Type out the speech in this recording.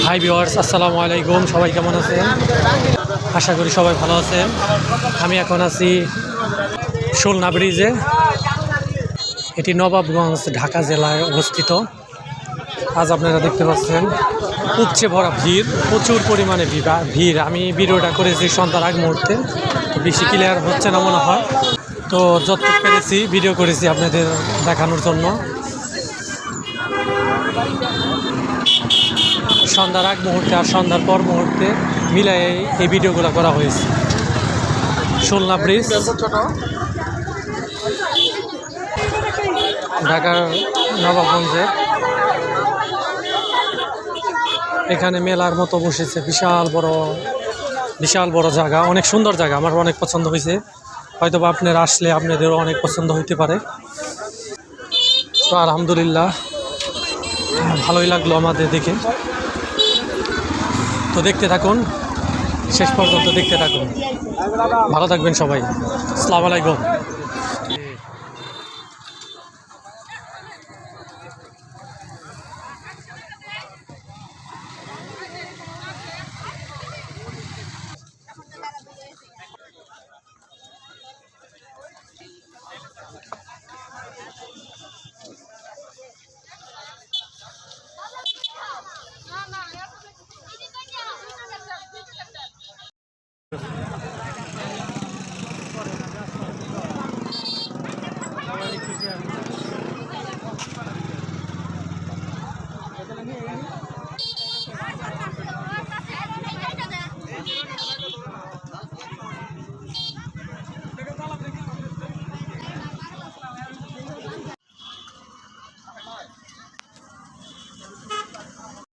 Hi viewers, আসসালামু আলাইকুম। সবাই কেমন আছেন? আশা করি সবাই ভালো আছেন। আমি এখন আছি খুলনা ব্রিজে। এটি নবাবগঞ্জ, ঢাকা জেলায় অবস্থিত। আজ আপনারা দেখতে পাচ্ছেন উপচে ভরা ভিড়, প্রচুর পরিমাণে ভিড়। আমি ভিডিওটা করেছি সন্ধ্যার আগ মুহূর্তে, তো বেশি ক্লিয়ার হচ্ছে না মনে হয়। তো যতটুকু পেরেছি ভিডিও করেছি আপনাদের দেখানোর জন্য। সন্ধ্যার আগ মুহূর্তে আর সন্ধ্যার পর মুহূর্তে মিলাই এই ভিডিওগুলো করা হয়েছে। খুলনা ব্রিজ, ঢাকার নবাবগঞ্জে। এখানে মেলার মতো বসেছে, বিশাল বড় জায়গা, অনেক সুন্দর জায়গা, আমার অনেক পছন্দ হয়েছে। হয়তো বা আপনারা আসলে আপনাদেরও অনেক পছন্দ হইতে পারে। তো আলহামদুলিল্লাহ, ভালোই লাগলো আমাদের দেখে। তো দেখতে থাকুন, শেষ পর্যন্ত দেখতে থাকুন। ভালো থাকবেন সবাই। আসসালামু আলাইকুম।